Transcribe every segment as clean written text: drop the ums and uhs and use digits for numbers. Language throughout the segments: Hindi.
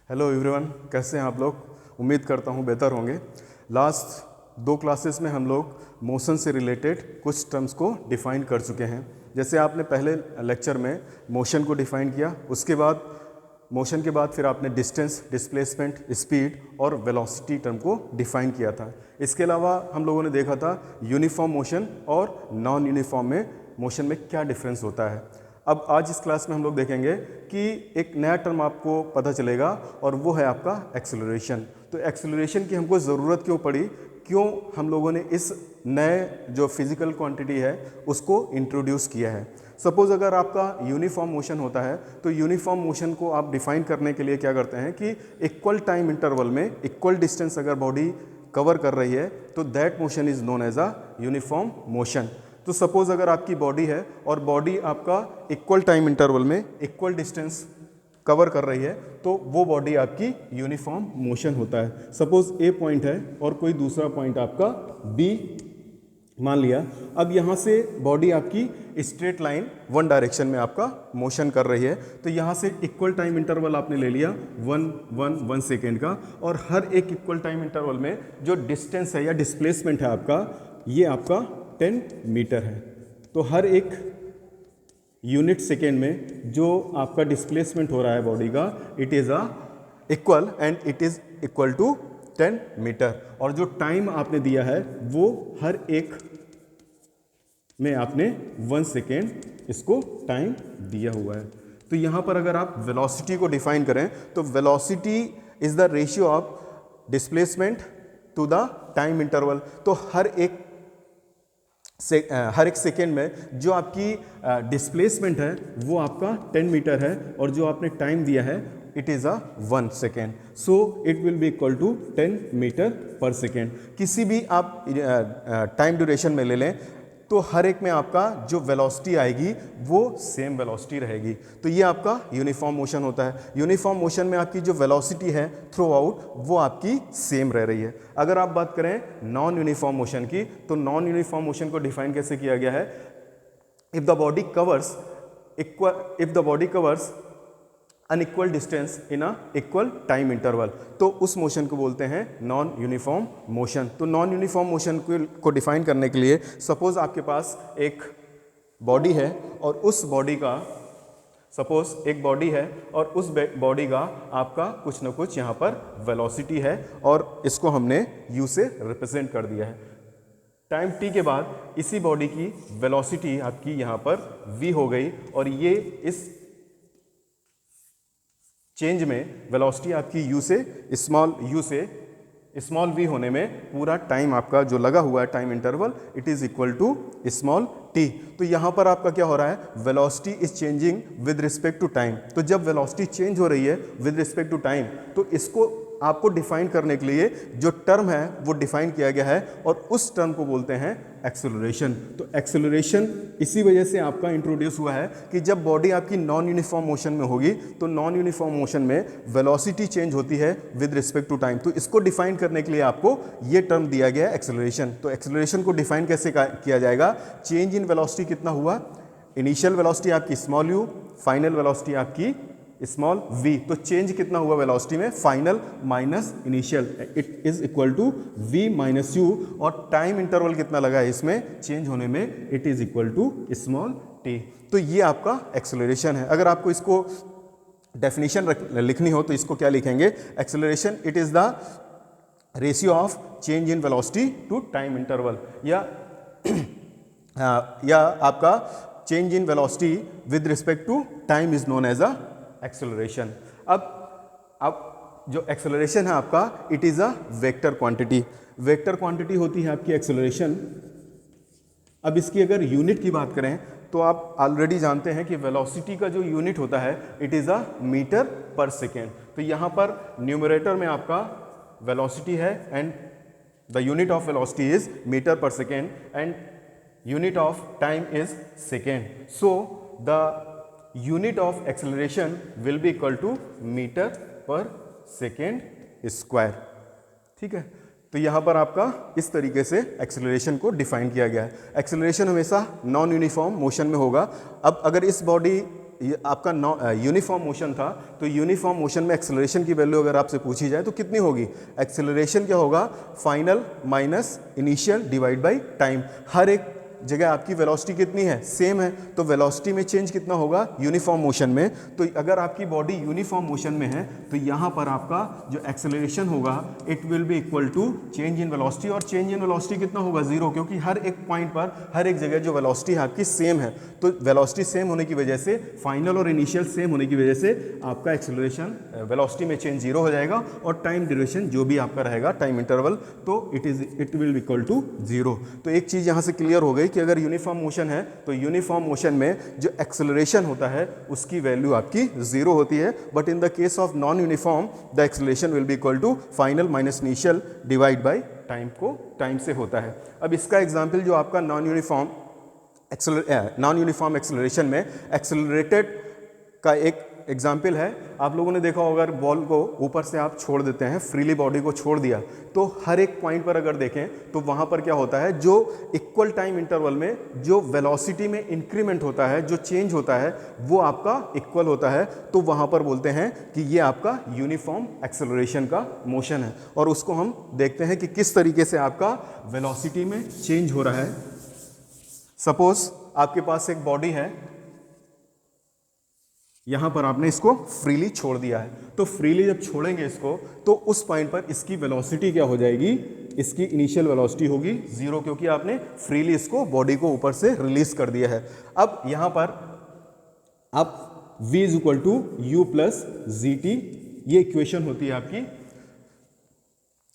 हेलो एवरीवन, कैसे हैं आप लोग। उम्मीद करता हूं बेहतर होंगे। लास्ट 2 क्लासेस में हम लोग मोशन से रिलेटेड कुछ टर्म्स को डिफ़ाइन कर चुके हैं। जैसे आपने पहले लेक्चर में मोशन को डिफ़ाइन किया, उसके बाद मोशन के बाद फिर आपने डिस्टेंस, डिस्प्लेसमेंट, स्पीड और वेलोसिटी टर्म को डिफ़ाइन किया था। इसके अलावा हम लोगों ने देखा था यूनिफॉर्म मोशन और नॉन यूनिफॉर्म में मोशन में क्या डिफरेंस होता है। अब आज इस क्लास में हम लोग देखेंगे कि एक नया टर्म आपको पता चलेगा और वो है आपका एक्सेलरेशन। तो एक्सेलरेशन की हमको ज़रूरत क्यों पड़ी, क्यों हम लोगों ने इस नए जो फिजिकल क्वांटिटी है उसको इंट्रोड्यूस किया है। सपोज़ अगर आपका यूनिफॉर्म मोशन होता है तो यूनिफॉर्म मोशन को आप डिफ़ाइन करने के लिए क्या करते हैं कि इक्वल टाइम इंटरवल में इक्वल डिस्टेंस अगर बॉडी कवर कर रही है तो that motion is known as a uniform motion. तो सपोज़ अगर आपकी बॉडी है और बॉडी आपका इक्वल टाइम इंटरवल में इक्वल डिस्टेंस कवर कर रही है तो वो बॉडी आपकी यूनिफॉर्म मोशन होता है। सपोज़ ए पॉइंट है और कोई दूसरा पॉइंट आपका बी मान लिया। अब यहाँ से बॉडी आपकी स्ट्रेट लाइन वन डायरेक्शन में आपका मोशन कर रही है, तो यहाँ से इक्वल टाइम इंटरवल आपने ले लिया 1 सेकेंड का, और हर एक इक्वल टाइम इंटरवल में जो डिस्टेंस है या डिस्प्लेसमेंट है आपका, ये आपका 10 मीटर है। तो हर एक यूनिट सेकेंड में जो आपका डिस्प्लेसमेंट हो रहा है बॉडी का, it is equal and it is equal to 10 metre. और जो टाइम आपने दिया है वो हर एक में आपने 1 सेकेंड इसको टाइम दिया हुआ है। तो यहाँ पर अगर आप वेलोसिटी को डिफाइन करें तो velocity is the ratio of displacement to the time interval. तो हर एक सेकेंड में जो आपकी डिस्प्लेसमेंट है वो आपका 10 मीटर है और जो आपने टाइम दिया है it is 1 second. So it will be equal to 10 metre per second. किसी भी आप टाइम ड्यूरेशन में ले लें तो हर एक में आपका जो वेलोसिटी आएगी वो सेम वेलोसिटी रहेगी। तो ये आपका यूनिफॉर्म मोशन होता है। यूनिफॉर्म मोशन में आपकी जो वेलोसिटी है थ्रू आउट वो आपकी सेम रह रही है। अगर आप बात करें नॉन यूनिफॉर्म मोशन की, तो नॉन यूनिफॉर्म मोशन को डिफाइन कैसे किया गया है, if the body covers unequal distance in a equal time interval, तो उस मोशन को बोलते हैं नॉन यूनिफॉर्म मोशन। तो नॉन यूनिफॉर्म मोशन को डिफाइन करने के लिए सपोज आपके पास एक बॉडी है और उस बॉडी का सपोज एक बॉडी है और उस बॉडी का आपका कुछ ना कुछ यहाँ पर वेलोसिटी है और इसको हमने u से रिप्रेजेंट कर दिया है। टाइम t के बाद इसी बॉडी की वेलोसिटी आपकी यहाँ पर v हो गई और ये इस चेंज में वेलोसिटी आपकी u से स्मॉल v होने में पूरा टाइम आपका जो लगा हुआ है time interval, it is equal to small t। तो यहाँ पर आपका क्या हो रहा है, velocity is changing with respect to time. तो जब वेलोसिटी चेंज हो रही है विद रिस्पेक्ट टू टाइम तो इसको आपको डिफाइन करने के लिए जो टर्म है वो डिफाइन किया गया है और उस टर्म को बोलते हैं एक्सेलरेशन। तो एक्सेलरेशन इसी वजह से आपका इंट्रोड्यूस हुआ है कि जब बॉडी आपकी नॉन यूनिफॉर्म मोशन में होगी तो नॉन यूनिफॉर्म मोशन में वेलोसिटी चेंज होती है विद रिस्पेक्ट टू टाइम। तो इसको डिफाइन करने के लिए आपको ये टर्म दिया गया है एक्सेलरेशन। तो एक्सेलरेशन को डिफाइन कैसे किया जाएगा, चेंज इन वेलोसिटी कितना हुआ, इनिशियल वेलोसिटी आपकी स्मॉल u, फाइनल वेलोसिटी आपकी स्मॉल v। तो चेंज कितना हुआ वेलोसिटी में, final minus initial, it is equal to v minus u। और टाइम इंटरवल कितना लगा है इसमें चेंज होने में, it is equal to small t। तो ये आपका एक्सेलरेशन है। अगर आपको इसको डेफिनेशन लिखनी हो तो इसको क्या लिखेंगे, acceleration it is the ratio of change in velocity to time interval, या आपका change in velocity with respect to time is known as a acceleration. अब जो एक्सेलरेशन है आपका, it is a vector quantity. Vector quantity होती है आपकी एक्सेलरेशन। अब इसकी अगर यूनिट की बात करें तो आप ऑलरेडी जानते हैं कि वेलोसिटी का जो यूनिट होता है it is a metre per second. तो यहाँ पर न्यूमरेटर में आपका वेलोसिटी है and the unit of velocity is metre per second and unit of time is second. So the unit of acceleration will be equal to metre per second square. ठीक है, तो यहाँ पर आपका इस तरीके से एक्सेलरेशन को डिफाइन किया गया है। एक्सेलरेशन हमेशा नॉन यूनिफॉर्म मोशन में होगा। अब अगर इस बॉडी ये आपका यूनिफॉर्म मोशन था, तो यूनिफॉर्म मोशन में एक्सेलरेशन की वैल्यू अगर आपसे पूछी जाए तो कितनी होगी? एक्सेलरेशन क्या होगा? Final minus initial divide by time. हर एक जगह आपकी वेलोसिटी कितनी है? सेम है, तो वेलोसिटी में चेंज कितना होगा यूनिफॉर्म मोशन में? तो अगर आपकी बॉडी यूनिफॉर्म मोशन में है तो यहाँ पर आपका जो एक्सेलरेशन होगा it will be equal to change in velocity, और चेंज इन वेलोसिटी कितना होगा? जीरो, क्योंकि हर एक पॉइंट पर हर एक जगह जो वेलोसिटी है आपकी सेम है। तो वेलोसिटी सेम होने की वजह से, फाइनल और इनिशियल सेम होने की वजह से आपका एक्सेलरेशन वेलोसिटी में चेंज जीरो हो जाएगा, और टाइम ड्यूरेशन जो भी आपका रहेगा टाइम इंटरवल, तो it will equal to zero. तो एक चीज़ यहाँ से क्लियर हो गई कि अगर यूनिफॉर्म मोशन है तो यूनिफॉर्म मोशन में जो एक्सेलरेशन होता है उसकी वैल्यू आपकी जीरो होती है, but in the case of non uniform the acceleration will be equal to final minus initial divide by time को टाइम से होता है। अब इसका एग्जाम्पल जो आपका नॉन यूनिफॉर्म एक्सेलरेशन में एक्सेलरेटेड का एक एग्जाम्पल है। आप लोगों ने देखा होगा, अगर बॉल को ऊपर से आप छोड़ देते हैं, फ्रीली बॉडी को छोड़ दिया, तो हर एक पॉइंट पर अगर देखें तो वहाँ पर क्या होता है, जो इक्वल टाइम इंटरवल में जो वेलोसिटी में इंक्रीमेंट होता है, जो चेंज होता है, वो आपका इक्वल होता है। तो वहाँ पर बोलते हैं कि ये आपका यूनिफॉर्म एक्सेलरेशन का मोशन है। और उसको हम देखते हैं कि किस तरीके से आपका वेलोसिटी में चेंज हो रहा है। सपोज आपके पास एक बॉडी है, यहां पर आपने इसको फ्रीली छोड़ दिया है, तो फ्रीली जब छोड़ेंगे इसको तो उस पॉइंट पर इसकी वेलोसिटी क्या हो जाएगी? इसकी इनिशियल वेलोसिटी होगी जीरो, क्योंकि आपने फ्रीली इसको बॉडी को ऊपर से रिलीज कर दिया है। अब यहां पर आप v is equal to u plus g t, ये इक्वेशन होती है आपकी।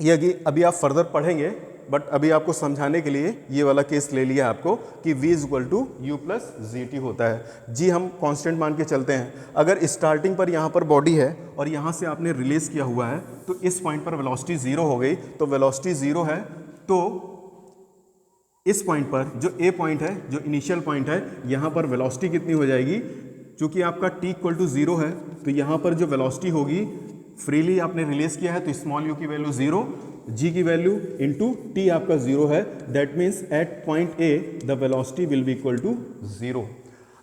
ये अभी आप फर्दर पढ़ेंगे, बट अभी आपको समझाने के लिए ये वाला केस ले लिया आपको कि v is equal to u plus g t होता है। जी हम कांस्टेंट मान के चलते हैं। अगर स्टार्टिंग पर यहाँ पर बॉडी है और यहाँ से आपने रिलीज किया हुआ है, तो इस पॉइंट पर वेलोसिटी जीरो हो गई। तो वेलोसिटी जीरो है, तो इस पॉइंट पर जो ए पॉइंट है, जो इनिशियल पॉइंट है, यहाँ पर वेलोसिटी कितनी हो जाएगी? चूंकि आपका t इक्वल टू जीरो है, तो यहाँ पर जो वेलोसिटी होगी, फ्रीली आपने रिलीज किया है तो स्मॉल यू की वैल्यू जीरो, जी की वैल्यू इंटू टी आपका जीरो है। That means at point a the velocity will be equal to zero.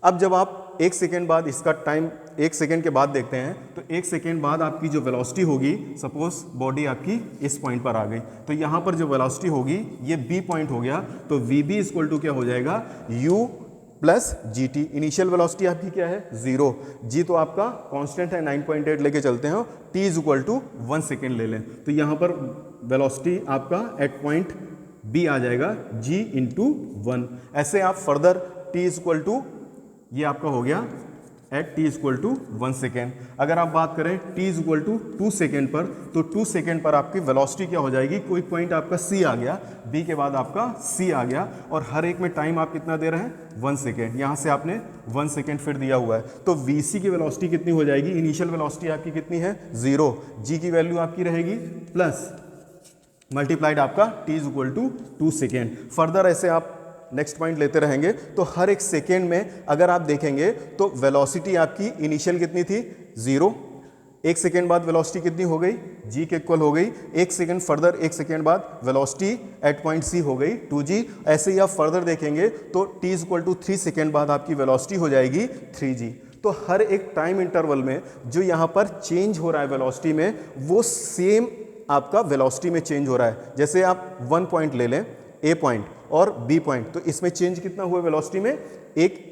अब जब आप एक सेकेंड बाद इसका टाइम, एक सेकेंड के बाद देखते हैं, तो एक सेकेंड बाद आपकी जो वेलोसिटी होगी, सपोज बॉडी आपकी इस पॉइंट पर आ गई, तो यहाँ पर जो वेलोसिटी होगी ये बी पॉइंट हो गया, तो वी बी इक्वल टू क्या हो जाएगा? You plus g T. Initial velocity आपकी क्या है? जीरो। जी तो आपका कांस्टेंट है, 9.8 लेके चलते हैं, t is equal to 1 second ले लें, तो यहाँ पर वेलोसिटी आपका एट पॉइंट बी आ जाएगा जी इंटू 1। ऐसे आप further t is equal to, ये आपका हो गया at t equal to 1 second. अगर आप बात करें t is equal to 2 second पर, तो 2 सेकेंड पर आपकी वेलोसिटी क्या हो जाएगी? कोई पॉइंट आपका सी आ गया, बी के बाद आपका सी आ गया, और हर एक में टाइम आप कितना दे रहे हैं? 1 सेकेंड। यहाँ से आपने 1 सेकेंड फिर दिया हुआ है, तो वी सी की वेलोसिटी कितनी हो जाएगी? इनिशियल वेलोसिटी आपकी कितनी है? जीरो। जी की वैल्यू आपकी रहेगी प्लस मल्टीप्लाइड आपका t is equal to 2 second. Further ऐसे आप नेक्स्ट पॉइंट लेते रहेंगे, तो हर एक सेकेंड में अगर आप देखेंगे तो वेलोसिटी आपकी इनिशियल कितनी थी? जीरो। एक सेकेंड बाद वेलोसिटी कितनी हो गई? जी के इक्वल हो गई। एक सेकेंड फर्दर, एक सेकेंड बाद वेलोसिटी एट पॉइंट सी हो गई 2g। ऐसे ही आप फर्दर देखेंगे तो t is equal to 3 second बाद आपकी वेलोसिटी हो जाएगी 3g। तो हर एक टाइम इंटरवल में जो यहाँ पर चेंज हो रहा है वेलोसिटी में, वो सेम आपका वेलोसिटी में चेंज हो रहा है। जैसे आप 1 पॉइंट ले लें, ए पॉइंट और बी पॉइंट, तो इसमें चेंज कितना हुआ वेलोसिटी में? एक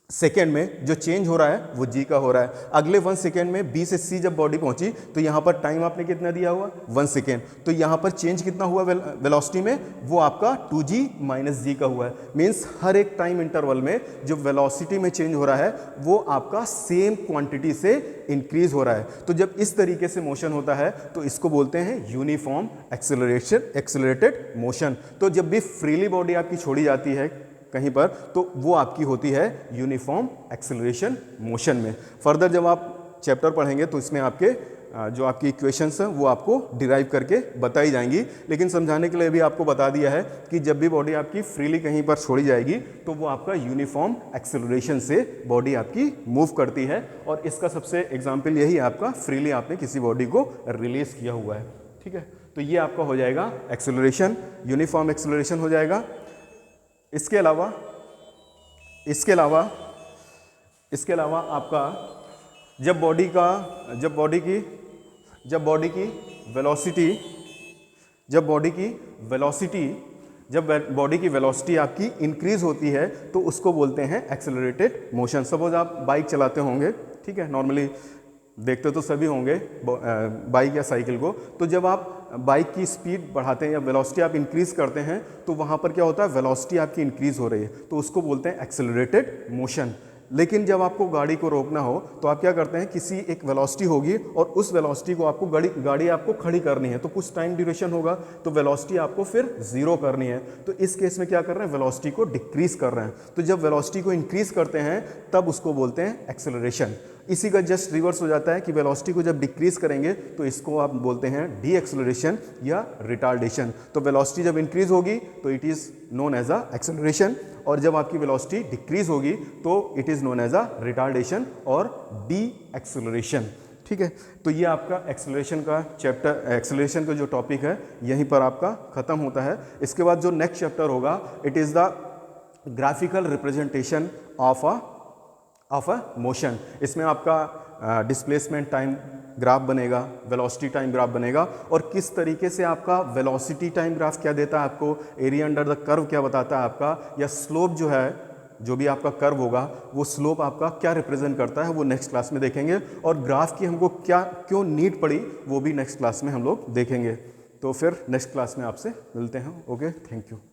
सेकेंड में जो चेंज हो रहा है वो जी का हो रहा है। अगले 1 सेकेंड में बी से सी जब बॉडी पहुंची, तो यहाँ पर टाइम आपने कितना दिया हुआ? 1 सेकेंड। तो यहाँ पर चेंज कितना हुआ वेलोसिटी में? वो आपका 2g माइनस जी का हुआ है। मीन्स हर एक टाइम इंटरवल में जो वेलोसिटी में चेंज हो रहा है वो आपका सेम क्वांटिटी से इंक्रीज हो रहा है। तो जब इस तरीके से मोशन होता है तो इसको बोलते हैं यूनिफॉर्म एक्सेलरेटेड मोशन। तो जब भी फ्रीली बॉडी आपकी छोड़ी जाती है कहीं पर, तो वो आपकी होती है यूनिफॉर्म एक्सेलरेशन मोशन में। फर्दर जब आप चैप्टर पढ़ेंगे तो इसमें आपके जो आपकी इक्वेशंस हैं वो आपको डिराइव करके बताई जाएंगी, लेकिन समझाने के लिए भी आपको बता दिया है कि जब भी बॉडी आपकी फ्रीली कहीं पर छोड़ी जाएगी तो वो आपका यूनिफॉर्म एक्सेलरेशन से बॉडी आपकी मूव करती है। और इसका सबसे एग्जाम्पल यही आपका फ्रीली आपने किसी बॉडी को रिलीज किया हुआ है। ठीक है, तो ये आपका हो जाएगा एक्सेलरेशन, यूनिफॉर्म एक्सेलरेशन हो जाएगा। इसके अलावा इसके अलावा आपका जब बॉडी की वेलोसिटी आपकी इंक्रीज होती है तो उसको बोलते हैं एक्सेलरेटेड मोशन। सपोज आप बाइक चलाते होंगे, ठीक है, नॉर्मली देखते तो सभी होंगे बाइक या साइकिल को। तो जब आप बाइक की स्पीड बढ़ाते हैं या वेलोसिटी आप इंक्रीज करते हैं तो वहाँ पर क्या होता है, वेलोसिटी आपकी इंक्रीज हो रही है, तो उसको बोलते हैं एक्सेलरेटेड मोशन। लेकिन जब आपको गाड़ी को रोकना हो तो आप क्या करते हैं, किसी एक वेलोसिटी होगी और उस वेलोसिटी को आपको गाड़ी आपको खड़ी करनी है, तो कुछ टाइम ड्यूरेशन होगा, तो वेलोसिटी आपको फिर जीरो करनी है। तो इस केस में क्या कर रहे हैं, वेलोसिटी को डिक्रीज कर रहे हैं। तो जब वेलोसिटी को इंक्रीज करते हैं तब उसको बोलते हैं एक्सेलरेशन। इसी का जस्ट रिवर्स हो जाता है कि वेलोसिटी को जब डिक्रीज करेंगे तो इसको आप बोलते हैं डी एक्सेलरेशन या रिटार्डेशन। तो वेलोसिटी जब इंक्रीज होगी तो it is known as a acceleration, और जब आपकी वेलोसिटी डिक्रीज होगी तो it is known as a retardation और डी एक्सेलरेशन। ठीक है, तो ये आपका एक्सेलरेशन का चैप्टर, एक्सेलरेशन का जो टॉपिक है यहीं पर आपका खत्म होता है। इसके बाद जो नेक्स्ट चैप्टर होगा, it is the graphical representation of a motion. इसमें आपका डिस्प्लेसमेंट टाइम ग्राफ बनेगा, वेलोसिटी टाइम ग्राफ बनेगा, और किस तरीके से आपका वेलोसिटी टाइम ग्राफ क्या देता है आपको, एरिया अंडर द कर्व क्या बताता है आपका, या स्लोप जो है, जो भी आपका कर्व होगा वो स्लोप आपका क्या रिप्रेजेंट करता है, वो नेक्स्ट क्लास में देखेंगे। और ग्राफ की हमको क्यों नीड पड़ी वो भी नेक्स्ट क्लास में हम लोग देखेंगे। तो फिर नेक्स्ट क्लास में आपसे मिलते हैं। Okay, thank you.